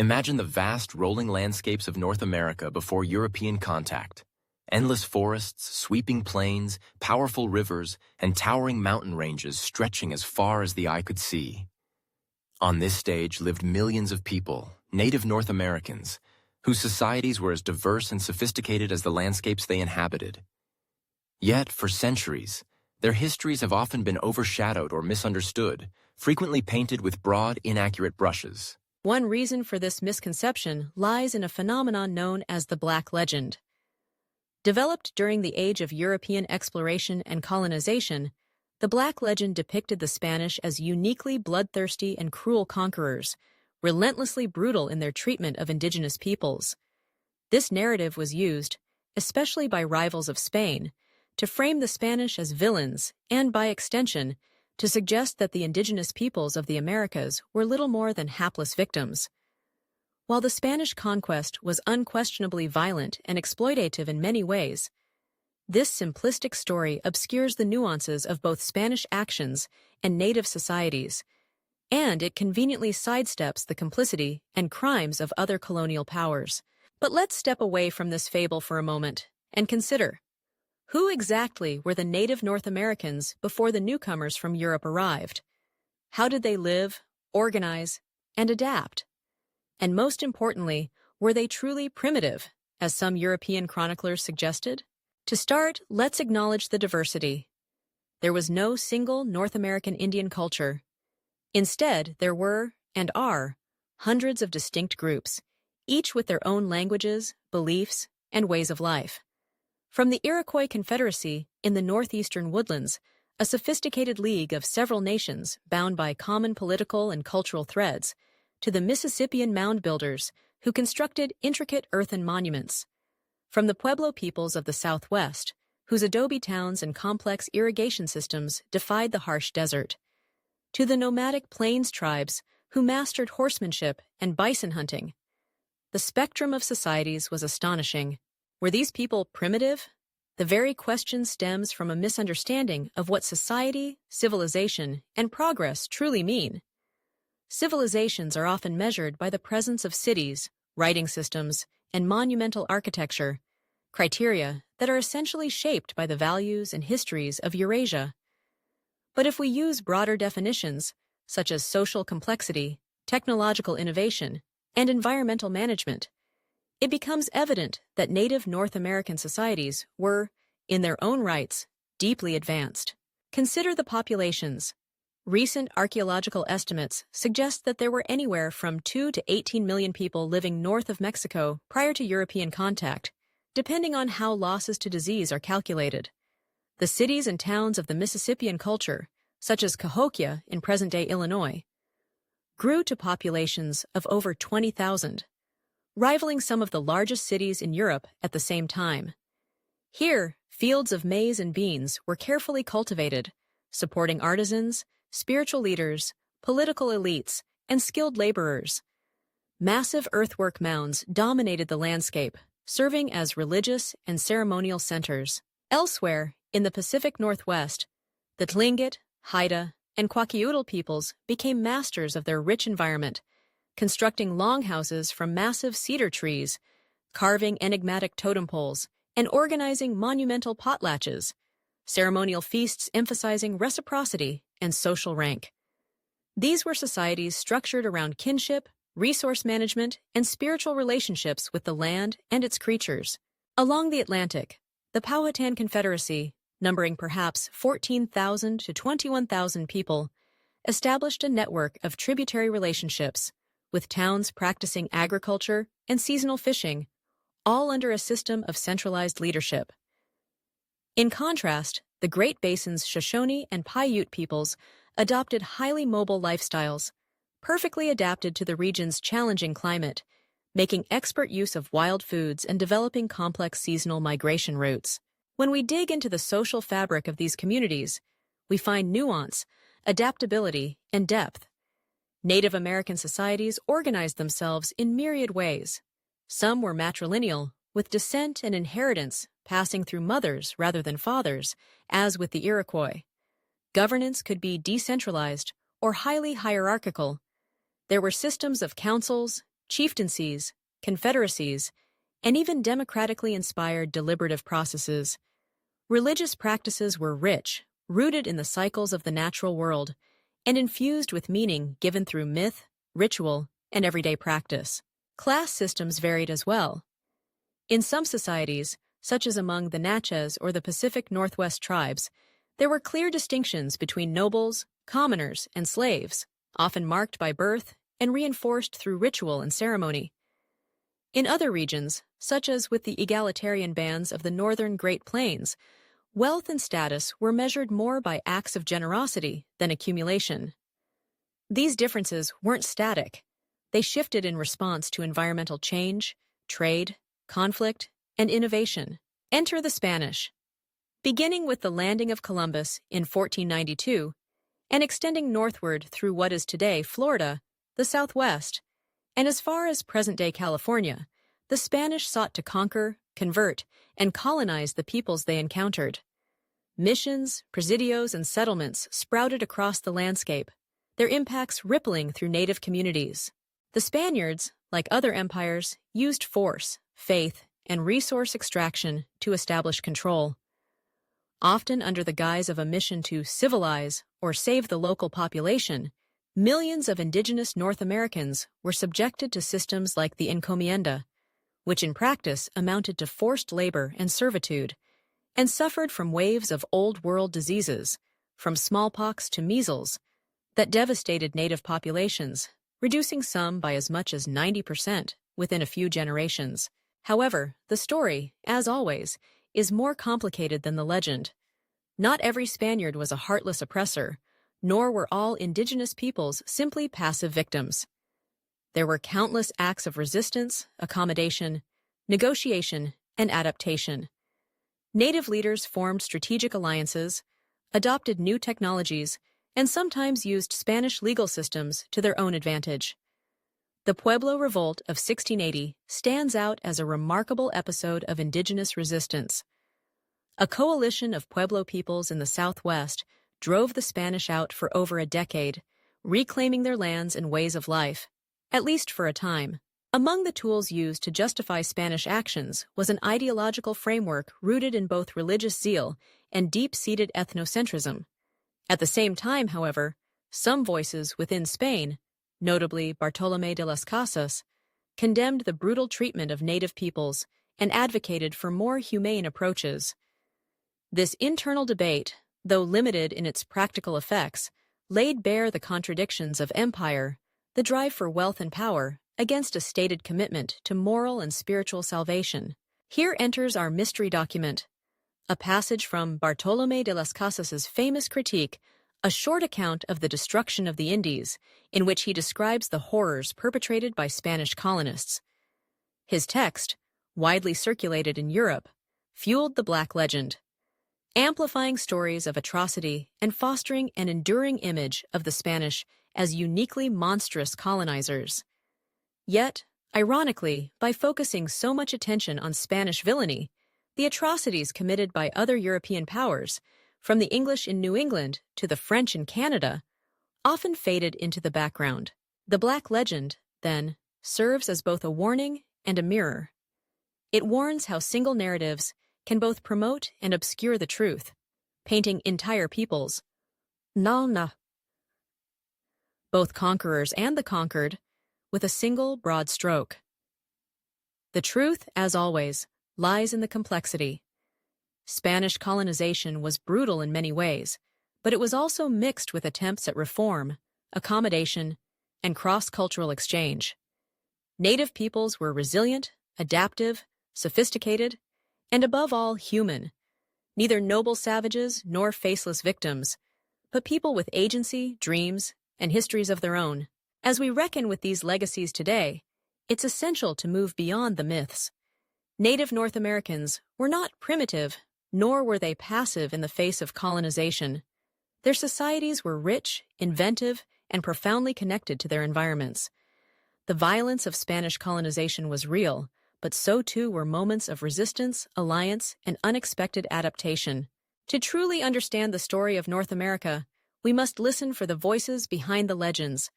Imagine the vast rolling landscapes of North America before European contact. Endless forests, sweeping plains, powerful rivers, and towering mountain ranges stretching as far as the eye could see. On this stage lived millions of people, native North Americans, whose societies were as diverse and sophisticated as the landscapes they inhabited. Yet, for centuries, their histories have often been overshadowed or misunderstood, frequently painted with broad, inaccurate brushes. One reason for this misconception lies in a phenomenon known as the Black Legend. Developed during the age of European exploration and colonization, the Black Legend depicted the Spanish as uniquely bloodthirsty and cruel conquerors, relentlessly brutal in their treatment of indigenous peoples. This narrative was used, especially by rivals of Spain, to frame the Spanish as villains and, by extension, to suggest that the indigenous peoples of the Americas were little more than hapless victims. While the Spanish conquest was unquestionably violent and exploitative in many ways, this simplistic story obscures the nuances of both Spanish actions and native societies, and it conveniently sidesteps the complicity and crimes of other colonial powers. But let's step away from this fable for a moment and consider, who exactly were the native North Americans before the newcomers from Europe arrived? How did they live, organize, and adapt? And most importantly, were they truly primitive, as some European chroniclers suggested? To start, let's acknowledge the diversity. There was no single North American Indian culture. Instead, there were, and are, hundreds of distinct groups, each with their own languages, beliefs, and ways of life. From the Iroquois Confederacy in the northeastern woodlands, a sophisticated league of several nations bound by common political and cultural threads, to the Mississippian mound builders who constructed intricate earthen monuments. From the Pueblo peoples of the Southwest, whose adobe towns and complex irrigation systems defied the harsh desert, to the nomadic plains tribes who mastered horsemanship and bison hunting. The spectrum of societies was astonishing. Were these people primitive? The very question stems from a misunderstanding of what society, civilization, and progress truly mean. Civilizations are often measured by the presence of cities, writing systems, and monumental architecture, criteria that are essentially shaped by the values and histories of Eurasia. But if we use broader definitions, such as social complexity, technological innovation, and environmental management, it becomes evident that native North American societies were, in their own rights, deeply advanced. Consider the populations. Recent archaeological estimates suggest that there were anywhere from 2 to 18 million people living north of Mexico prior to European contact, depending on how losses to disease are calculated. The cities and towns of the Mississippian culture, such as Cahokia in present-day Illinois, grew to populations of over 20,000, rivaling some of the largest cities in Europe at the same time. Here, fields of maize and beans were carefully cultivated, supporting artisans, spiritual leaders, political elites, and skilled laborers. Massive earthwork mounds dominated the landscape, serving as religious and ceremonial centers. Elsewhere, in the Pacific Northwest, the Tlingit, Haida, and Kwakiutl peoples became masters of their rich environment, constructing longhouses from massive cedar trees, carving enigmatic totem poles, and organizing monumental potlatches, ceremonial feasts emphasizing reciprocity and social rank. These were societies structured around kinship, resource management, and spiritual relationships with the land and its creatures. Along the Atlantic, the Powhatan Confederacy, numbering perhaps 14,000 to 21,000 people, established a network of tributary relationships, with towns practicing agriculture and seasonal fishing, all under a system of centralized leadership. In contrast, the Great Basin's Shoshone and Paiute peoples adopted highly mobile lifestyles, perfectly adapted to the region's challenging climate, making expert use of wild foods and developing complex seasonal migration routes. When we dig into the social fabric of these communities, we find nuance, adaptability, and depth. Native American societies organized themselves in myriad ways. Some were matrilineal, with descent and inheritance passing through mothers rather than fathers, as with the Iroquois. Governance could be decentralized or highly hierarchical. There were systems of councils, chieftaincies, confederacies, and even democratically inspired deliberative processes. Religious practices were rich, rooted in the cycles of the natural world, and infused with meaning given through myth, ritual, and everyday practice. Class systems varied as well. In some societies, such as among the Natchez or the Pacific Northwest tribes, there were clear distinctions between nobles, commoners, and slaves, often marked by birth and reinforced through ritual and ceremony. In other regions, such as with the egalitarian bands of the northern Great Plains, wealth and status were measured more by acts of generosity than accumulation. These differences weren't static. They shifted in response to environmental change, trade, conflict, and innovation. Enter the Spanish. Beginning with the landing of Columbus in 1492 and extending northward through what is today Florida, the Southwest, and as far as present-day California, the Spanish sought to conquer, convert, and colonize the peoples they encountered. Missions, presidios, and settlements sprouted across the landscape, their impacts rippling through native communities. The Spaniards, like other empires, used force, faith, and resource extraction to establish control. Often under the guise of a mission to civilize or save the local population, millions of indigenous North Americans were subjected to systems like the encomienda, which in practice amounted to forced labor and servitude, and suffered from waves of Old World diseases, from smallpox to measles, that devastated native populations, reducing some by as much as 90% within a few generations. However, the story, as always, is more complicated than the legend. Not every Spaniard was a heartless oppressor, nor were all indigenous peoples simply passive victims. There were countless acts of resistance, accommodation, negotiation, and adaptation. Native leaders formed strategic alliances, adopted new technologies, and sometimes used Spanish legal systems to their own advantage. The Pueblo Revolt of 1680 stands out as a remarkable episode of indigenous resistance. A coalition of Pueblo peoples in the Southwest drove the Spanish out for over a decade, reclaiming their lands and ways of life, at least for a time. Among the tools used to justify Spanish actions was an ideological framework rooted in both religious zeal and deep-seated ethnocentrism. At the same time, however, some voices within Spain, notably Bartolomé de las Casas, condemned the brutal treatment of native peoples and advocated for more humane approaches. This internal debate, though limited in its practical effects, laid bare the contradictions of empire, the drive for wealth and power, against a stated commitment to moral and spiritual salvation. Here enters our mystery document, a passage from Bartolomé de las Casas's famous critique, a short account of the destruction of the Indies, in which he describes the horrors perpetrated by Spanish colonists. His text, widely circulated in Europe, fueled the Black Legend, amplifying stories of atrocity and fostering an enduring image of the Spanish as uniquely monstrous colonizers. Yet, ironically, by focusing so much attention on Spanish villainy, the atrocities committed by other European powers, from the English in New England to the French in Canada, often faded into the background. The Black Legend, then, serves as both a warning and a mirror. It warns how single narratives can both promote and obscure the truth, painting entire peoples, both conquerors and the conquered, with a single broad stroke. The truth, as always, lies in the complexity. Spanish colonization was brutal in many ways, but it was also mixed with attempts at reform, accommodation, and cross-cultural exchange. Native peoples were resilient, adaptive, sophisticated, and above all human, neither noble savages nor faceless victims, but people with agency, dreams, and histories of their own. As we reckon with these legacies today, it's essential to move beyond the myths. Native North Americans were not primitive, nor were they passive in the face of colonization. Their societies were rich, inventive, and profoundly connected to their environments. The violence of Spanish colonization was real, but so too were moments of resistance, alliance, and unexpected adaptation. To truly understand the story of North America, we must listen for the voices behind the legends,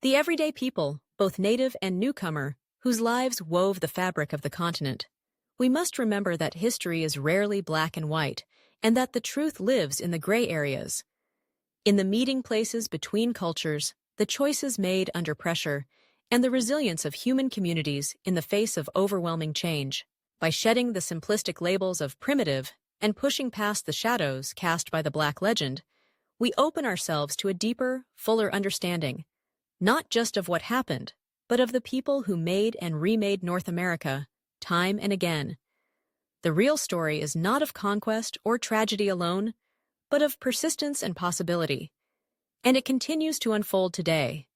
the everyday people both native and newcomer, whose lives wove the fabric of the continent. We must remember that history is rarely black and white, and that the truth lives in the gray areas. In the meeting places between cultures, the choices made under pressure, and the resilience of human communities in the face of overwhelming change. By shedding the simplistic labels of primitive and pushing past the shadows cast by the Black legend, we open ourselves to a deeper, fuller understanding, not just of what happened, but of the people who made and remade North America, time and again. The real story is not of conquest or tragedy alone, but of persistence and possibility. And it continues to unfold today,